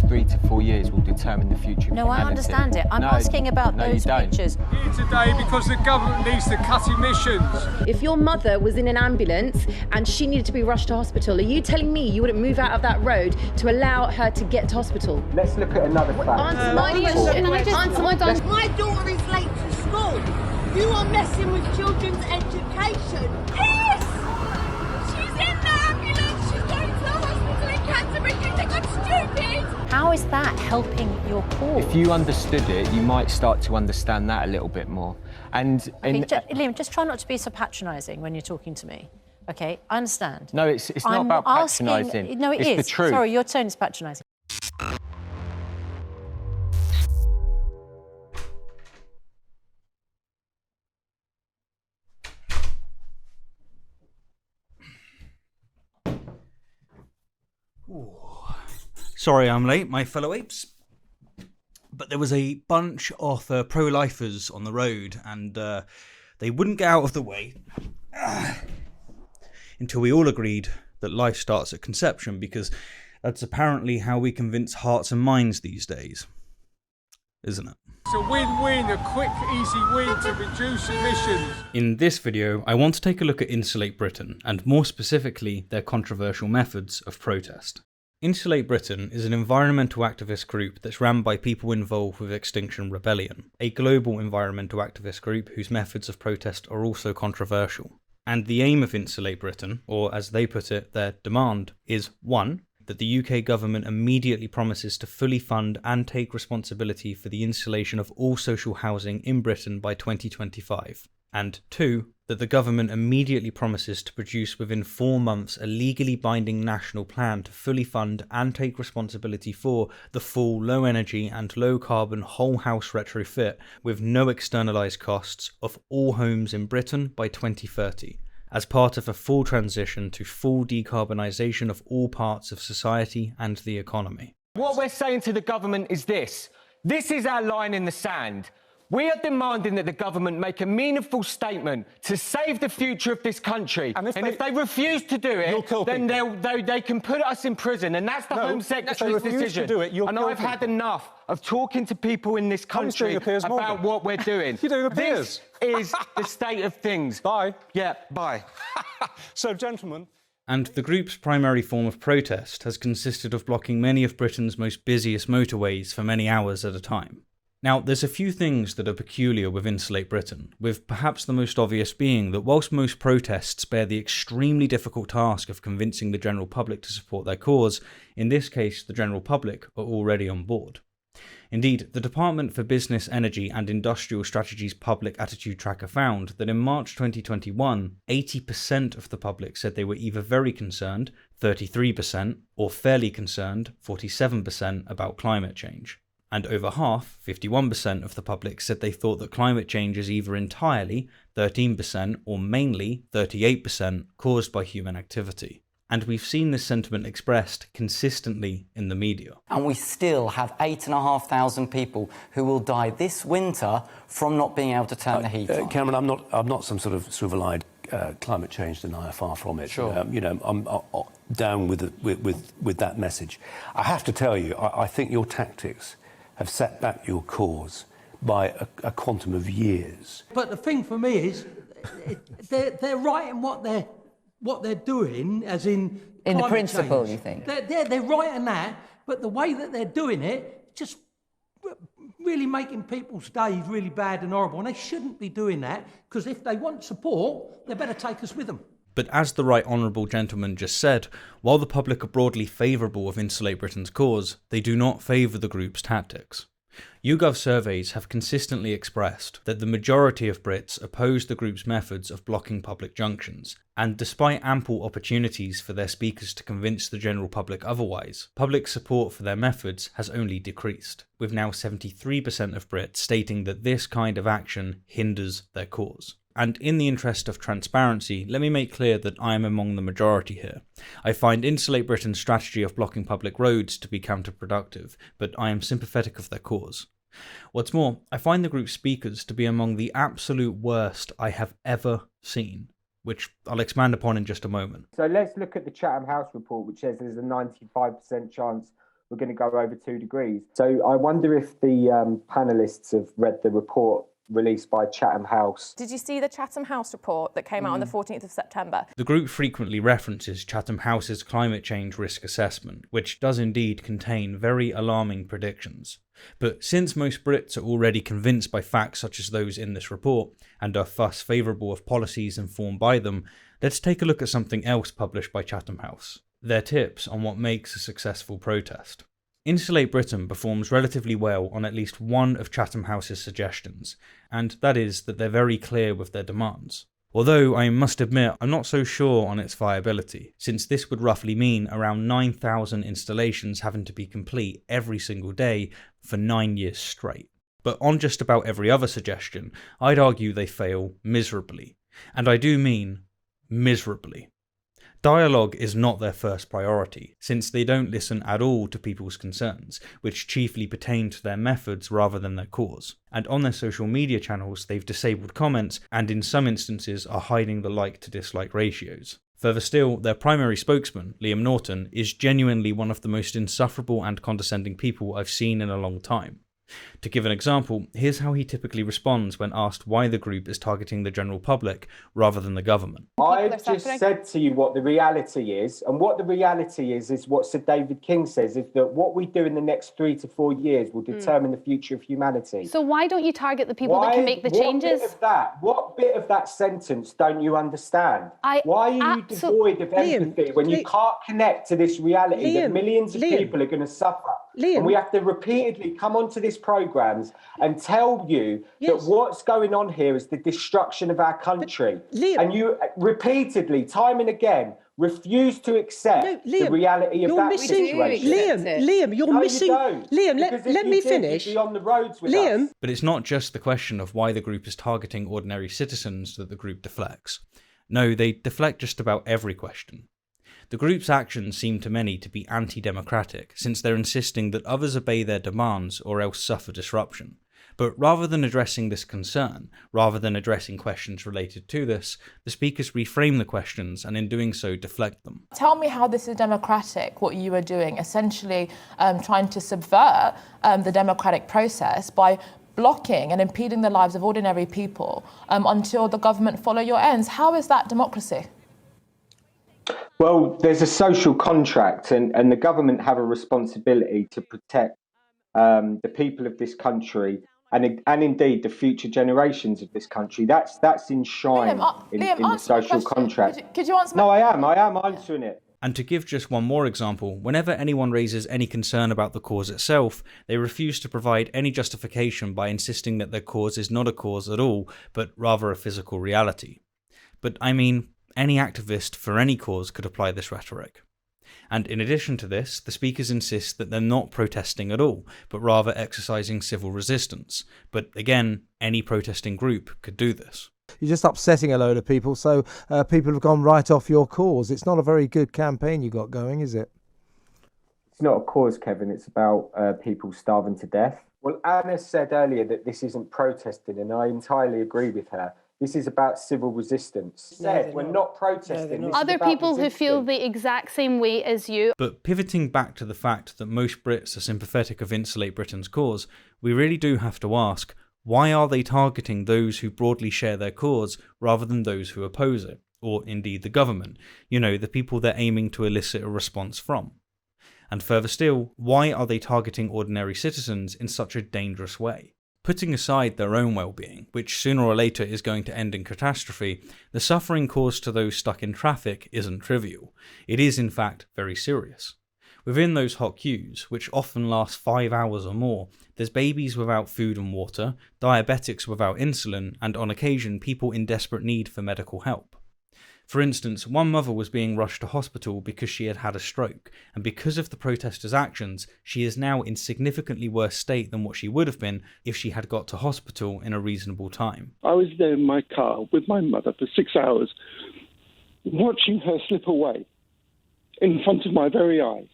3 to 4 years will determine the future of No, I humanity. understand it. I'm asking about those pictures. Here today because the government needs to cut emissions. If your mother was in an ambulance and she needed to be rushed to hospital, are you telling me you wouldn't move out of that road to allow her to get to hospital? Let's look at another fact. Answer my question. Answer my question. My daughter is late to school. You are messing with children's education. Yes! She's in the ambulance. She's going to the hospital in Canterbury. You think I'm stupid? How is that helping your cause? If you understood it, you might start to understand that a little bit more. And Liam, just try not to be so patronising when you're talking to me. Okay, I understand. No, it's not about patronising. No, it's is. the truth. Sorry, your tone is patronising. Sorry I'm late, my fellow apes. But there was a bunch of pro-lifers on the road, and they wouldn't get out of the way until we all agreed that life starts at conception, because that's apparently how we convince hearts and minds these days. Isn't it? It's a win-win, a quick, easy win to reduce emissions. In this video, I want to take a look at Insulate Britain, and more specifically, their controversial methods of protest. Insulate Britain is an environmental activist group that's run by people involved with Extinction Rebellion, a global environmental activist group whose methods of protest are also controversial. And the aim of Insulate Britain, or as they put it, their demand, is 1. That the UK government immediately promises to fully fund and take responsibility for the installation of all social housing in Britain by 2025. And 2. That the government immediately promises to produce within 4 months a legally binding national plan to fully fund and take responsibility for the full low energy and low carbon whole house retrofit with no externalised costs of all homes in Britain by 2030, as part of a full transition to full decarbonisation of all parts of society and the economy. What we're saying to the government is this. This is our line in the sand. We are demanding that the government make a meaningful statement to save the future of this country. And if they refuse to do it, then they can put us in prison. And that's the Home Secretary's decision. And I've had enough of talking to people in this country about what we're doing. You're doing a This is the state of things. Bye. Yeah, bye. So, gentlemen. And the group's primary form of protest has consisted of blocking many of Britain's most busiest motorways for many hours at a time. Now, there's a few things that are peculiar with Insulate Britain, with perhaps the most obvious being that whilst most protests bear the extremely difficult task of convincing the general public to support their cause, in this case the general public are already on board. Indeed, the Department for Business, Energy and Industrial Strategy's Public Attitude Tracker found that in March 2021, 80% of the public said they were either very concerned, 33%, or fairly concerned, 47%, about climate change. And over half, 51% of the public said they thought that climate change is either entirely, 13%, or mainly, 38%, caused by human activity. And we've seen this sentiment expressed consistently in the media. And we still have 8,500 people who will die this winter from not being able to turn the heat on. Cameron, I'm not some sort of swivel-eyed climate change denier, far from it. Sure. I'm down with that message. I have to tell you, I think your tactics have set back your cause by a quantum of years. But the thing for me is, they're right in what they're doing, as in the principle, change. You think? They're right in that, but the way that they're doing it, just really making people's days really bad and horrible. And they shouldn't be doing that, because if they want support, they better take us with them. But as the right honourable gentleman just said, while the public are broadly favourable of Insulate Britain's cause, they do not favour the group's tactics. YouGov surveys have consistently expressed that the majority of Brits oppose the group's methods of blocking public junctions, and despite ample opportunities for their speakers to convince the general public otherwise, public support for their methods has only decreased, with now 73% of Brits stating that this kind of action hinders their cause. And in the interest of transparency, let me make clear that I am among the majority here. I find Insulate Britain's strategy of blocking public roads to be counterproductive, but I am sympathetic of their cause. What's more, I find the group's speakers to be among the absolute worst I have ever seen, which I'll expand upon in just a moment. So let's look at the Chatham House report, which says there's a 95% chance we're going to go over 2 degrees. So I wonder if the panellists have read the report released by Chatham House. Did you see the Chatham House report that came out on the 14th of September? The group frequently references Chatham House's climate change risk assessment, which does indeed contain very alarming predictions. But since most Brits are already convinced by facts such as those in this report, and are thus favourable of policies informed by them, let's take a look at something else published by Chatham House. Their tips on what makes a successful protest. Insulate Britain performs relatively well on at least one of Chatham House's suggestions, and that is that they're very clear with their demands. Although I must admit I'm not so sure on its viability, since this would roughly mean around 9,000 installations having to be complete every single day for 9 years straight. But on just about every other suggestion, I'd argue they fail miserably. And I do mean miserably. Dialogue is not their first priority, since they don't listen at all to people's concerns, which chiefly pertain to their methods rather than their cause. And on their social media channels, they've disabled comments, and in some instances are hiding the like to dislike ratios. Further still, their primary spokesman, Liam Norton, is genuinely one of the most insufferable and condescending people I've seen in a long time. To give an example, here's how he typically responds when asked why the group is targeting the general public rather than the government. I've just said to you what the reality is, and what the reality is what Sir David King says, is that what we do in the next 3 to 4 years will determine the future of humanity. So why don't you target the people that can make the changes? What bit of that sentence don't you understand? Why are you devoid of empathy when you can't connect to this reality that millions of people are going to suffer? And we have to repeatedly come onto these programmes and tell you that what's going on here is the destruction of our country. And you repeatedly, time and again, refuse to accept the reality of that situation. Liam, you're missing... Liam, let me finish. You'd be on the roads with us. But it's not just the question of why the group is targeting ordinary citizens that the group deflects. No, they deflect just about every question. The group's actions seem to many to be anti-democratic, since they're insisting that others obey their demands or else suffer disruption. But rather than addressing this concern, rather than addressing questions related to this, the speakers reframe the questions and in doing so deflect them. Tell me how this is democratic, what you are doing, essentially trying to subvert the democratic process by blocking and impeding the lives of ordinary people until the government follow your ends. How is that democracy? Well, there's a social contract, and the government have a responsibility to protect the people of this country and indeed the future generations of this country. That's enshrined in the social contract. Could you answer? No, I am answering it. And to give just one more example, whenever anyone raises any concern about the cause itself, they refuse to provide any justification by insisting that their cause is not a cause at all, but rather a physical reality. But I mean, any activist for any cause could apply this rhetoric. And in addition to this, the speakers insist that they're not protesting at all, but rather exercising civil resistance. But again, any protesting group could do this. You're just upsetting a load of people, so people have gone right off your cause. It's not a very good campaign you got going, is it? It's not a cause, Kevin. It's about people starving to death. Well, Anna said earlier that this isn't protesting, and I entirely agree with her. This is about civil resistance. We're not protesting. Other people who feel the exact same way as you. But pivoting back to the fact that most Brits are sympathetic of Insulate Britain's cause, we really do have to ask, why are they targeting those who broadly share their cause rather than those who oppose it? Or indeed the government, the people they're aiming to elicit a response from. And further still, why are they targeting ordinary citizens in such a dangerous way? Putting aside their own well-being, which sooner or later is going to end in catastrophe, the suffering caused to those stuck in traffic isn't trivial. It is in fact very serious. Within those hot queues, which often last 5 hours or more, there's babies without food and water, diabetics without insulin, and on occasion people in desperate need for medical help. For instance, one mother was being rushed to hospital because she had had a stroke, and because of the protesters' actions, she is now in significantly worse state than what she would have been if she had got to hospital in a reasonable time. I was there in my car with my mother for 6 hours, watching her slip away in front of my very eyes,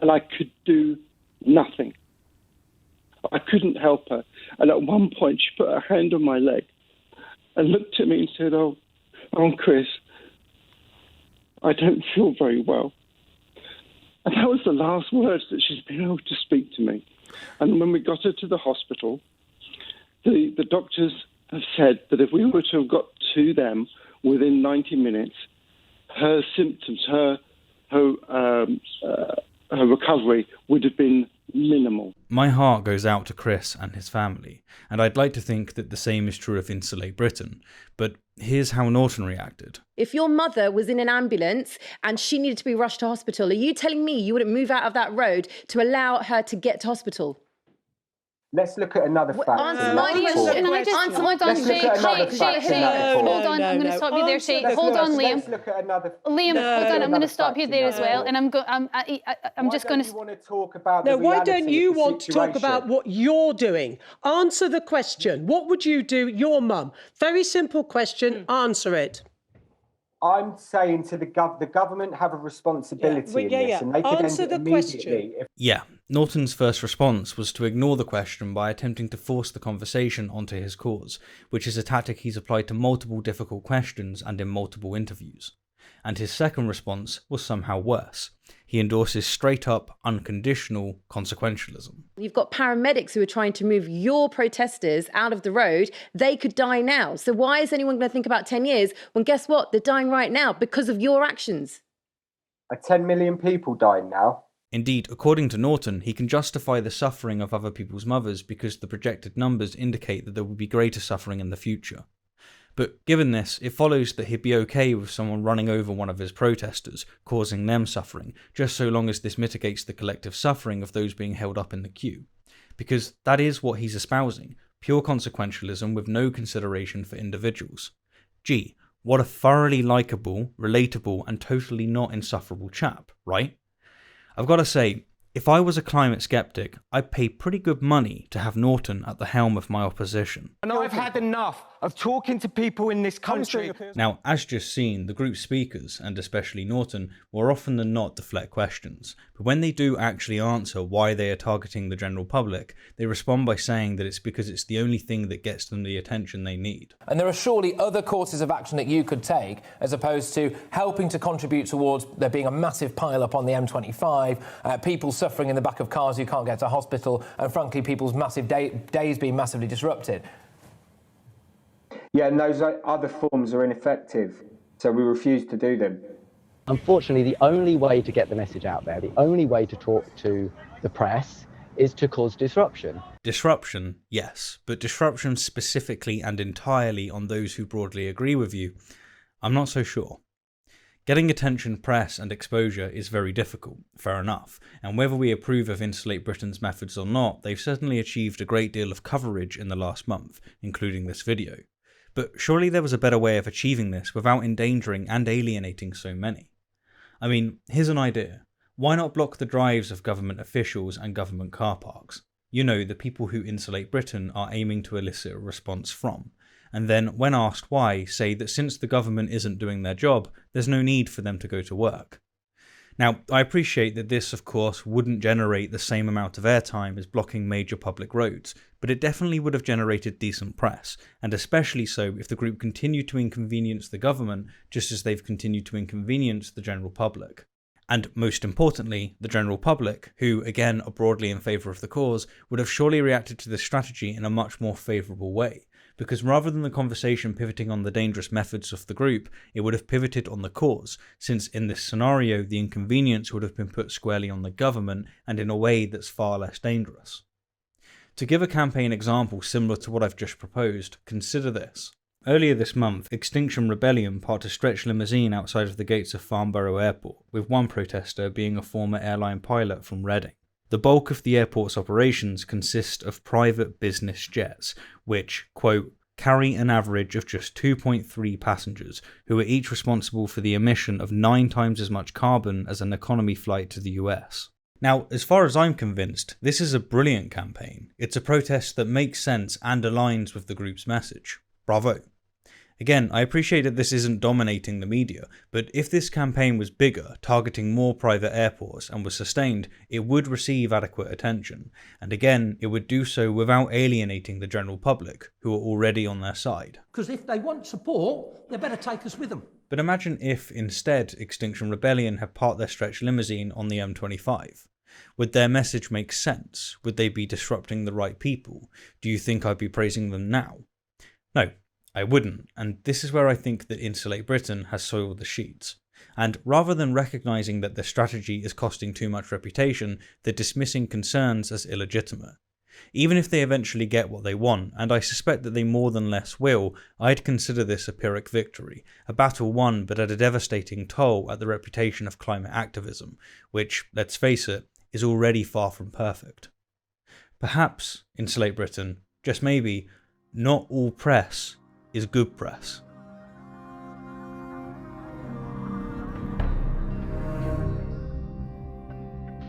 and I could do nothing. I couldn't help her, and at one point she put her hand on my leg and looked at me and said, "Oh, Chris, I don't feel very well." And that was the last words that she's been able to speak to me. And when we got her to the hospital, the doctors have said that if we were to have got to them within 90 minutes, her symptoms, her recovery would have been minimal. My heart goes out to Chris and his family, and I'd like to think that the same is true of Insulate Britain, but here's how Norton reacted. If your mother was in an ambulance and she needed to be rushed to hospital, are you telling me you wouldn't move out of that road to allow her to get to hospital? Let's look at another fact. Answer my question. Hold on, Shay. Hold on, I'm going to stop you there, Shay. Hold on, Liam. Let's look at another. Liam, hold on, I'm going to stop you there as well, and I'm just going to. Why don't you want to talk about? No, why don't you want to talk about what you're doing? Answer the question. What would you do, your mum? Very simple question. Answer it. I'm saying to the government have a responsibility in this, and they can answer the question. Yeah, Norton's first response was to ignore the question by attempting to force the conversation onto his cause, which is a tactic he's applied to multiple difficult questions and in multiple interviews. And his second response was somehow worse. He endorses straight-up, unconditional consequentialism. You've got paramedics who are trying to move your protesters out of the road. They could die now. So why is anyone going to think about 10 years when, guess what, they're dying right now because of your actions? Are 10 million people dying now? Indeed, according to Norton, he can justify the suffering of other people's mothers because the projected numbers indicate that there will be greater suffering in the future. But given this, it follows that he'd be okay with someone running over one of his protesters, causing them suffering, just so long as this mitigates the collective suffering of those being held up in the queue. Because that is what he's espousing, pure consequentialism with no consideration for individuals. Gee, what a thoroughly likeable, relatable, and totally not insufferable chap, right? I've got to say, if I was a climate skeptic, I'd pay pretty good money to have Norton at the helm of my opposition. And I've had enough of talking to people in this country. Now, as just seen, the group's speakers, and especially Norton, more often than not deflect questions. But when they do actually answer why they are targeting the general public, they respond by saying that it's because it's the only thing that gets them the attention they need. And there are surely other courses of action that you could take, as opposed to helping to contribute towards there being a massive pile-up on the M25, people suffering in the back of cars who can't get to hospital, and frankly, people's massive days being massively disrupted. Yeah, and those other forms are ineffective, so we refuse to do them. Unfortunately, the only way to get the message out there, the only way to talk to the press, is to cause disruption. Disruption, yes, but disruption specifically and entirely on those who broadly agree with you, I'm not so sure. Getting attention, press and exposure is very difficult, fair enough, and whether we approve of Insulate Britain's methods or not, they've certainly achieved a great deal of coverage in the last month, including this video. But surely there was a better way of achieving this without endangering and alienating so many. I mean, here's an idea. Why not block the drives of government officials and government car parks? You know, the people who Insulate Britain are aiming to elicit a response from. And then, when asked why, say that since the government isn't doing their job, there's no need for them to go to work. Now, I appreciate that this, of course, wouldn't generate the same amount of airtime as blocking major public roads, but it definitely would have generated decent press, and especially so if the group continued to inconvenience the government just as they've continued to inconvenience the general public. And most importantly, the general public, who, again, are broadly in favour of the cause, would have surely reacted to this strategy in a much more favourable way. Because rather than the conversation pivoting on the dangerous methods of the group, it would have pivoted on the cause, since in this scenario the inconvenience would have been put squarely on the government and in a way that's far less dangerous. To give a campaign example similar to what I've just proposed, consider this. Earlier this month, Extinction Rebellion parked a stretch limousine outside of the gates of Farnborough Airport, with one protester being a former airline pilot from Reading. The bulk of the airport's operations consist of private business jets, which, quote, carry an average of just 2.3 passengers, who are each responsible for the emission of 9 times as much carbon as an economy flight to the US. Now, as far as I'm convinced, this is a brilliant campaign. It's a protest that makes sense and aligns with the group's message. Bravo. Again, I appreciate that this isn't dominating the media, but if this campaign was bigger, targeting more private airports, and was sustained, it would receive adequate attention, and again, it would do so without alienating the general public, who are already on their side. Because if they want support, they better take us with them. But imagine if, instead, Extinction Rebellion had parked their stretch limousine on the M25. Would their message make sense? Would they be disrupting the right people? Do you think I'd be praising them now? No, I wouldn't, and this is where I think that Insulate Britain has soiled the sheets. And rather than recognising that their strategy is costing too much reputation, they're dismissing concerns as illegitimate. Even if they eventually get what they want, and I suspect that they more than less will, I'd consider this a Pyrrhic victory, a battle won but at a devastating toll at the reputation of climate activism, which, let's face it, is already far from perfect. Perhaps, Insulate Britain, just maybe, not all press is good press.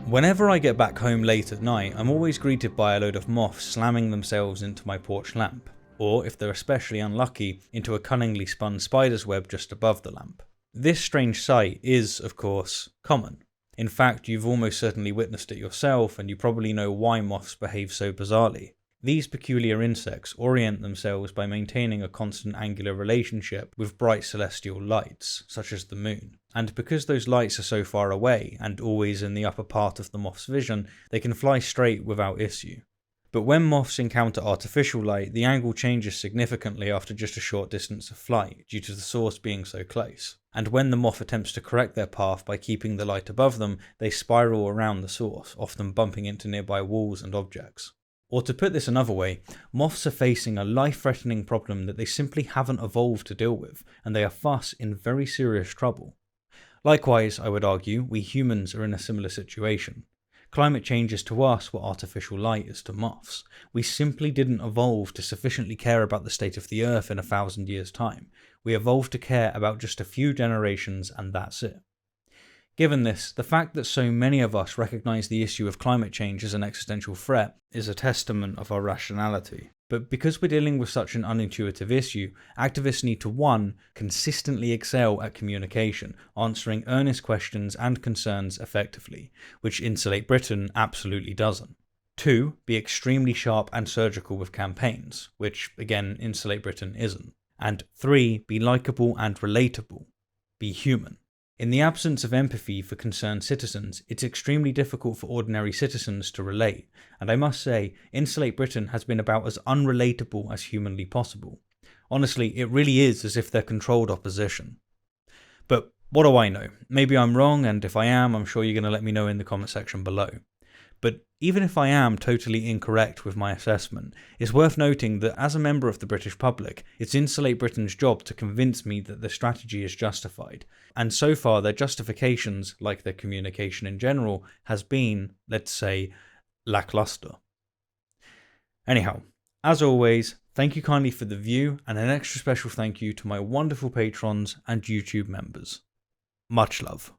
Whenever I get back home late at night, I'm always greeted by a load of moths slamming themselves into my porch lamp, or if they're especially unlucky, into a cunningly spun spider's web just above the lamp. This strange sight is, of course, common. In fact, you've almost certainly witnessed it yourself, and you probably know why moths behave so bizarrely. These peculiar insects orient themselves by maintaining a constant angular relationship with bright celestial lights, such as the moon. And because those lights are so far away, and always in the upper part of the moth's vision, they can fly straight without issue. But when moths encounter artificial light, the angle changes significantly after just a short distance of flight, due to the source being so close. And when the moth attempts to correct their path by keeping the light above them, they spiral around the source, often bumping into nearby walls and objects. Or to put this another way, moths are facing a life-threatening problem that they simply haven't evolved to deal with, and they are thus in very serious trouble. Likewise, I would argue, we humans are in a similar situation. Climate change is to us what artificial light is to moths. We simply didn't evolve to sufficiently care about the state of the Earth in 1,000 years' time. We evolved to care about just a few generations, and that's it. Given this, the fact that so many of us recognise the issue of climate change as an existential threat is a testament of our rationality. But because we're dealing with such an unintuitive issue, activists need to 1. Consistently excel at communication, answering earnest questions and concerns effectively, which Insulate Britain absolutely doesn't. 2. Be extremely sharp and surgical with campaigns, which, again, Insulate Britain isn't. And 3. Be likeable and relatable. Be human. In the absence of empathy for concerned citizens, it's extremely difficult for ordinary citizens to relate, and I must say, Insulate Britain has been about as unrelatable as humanly possible. Honestly, it really is as if they're controlled opposition. But what do I know? Maybe I'm wrong, and if I am, I'm sure you're going to let me know in the comment section below. But even if I am totally incorrect with my assessment, it's worth noting that as a member of the British public, it's Insulate Britain's job to convince me that the strategy is justified. And so far, their justifications, like their communication in general, has been, let's say, lackluster. Anyhow, as always, thank you kindly for the view, and an extra special thank you to my wonderful patrons and YouTube members. Much love.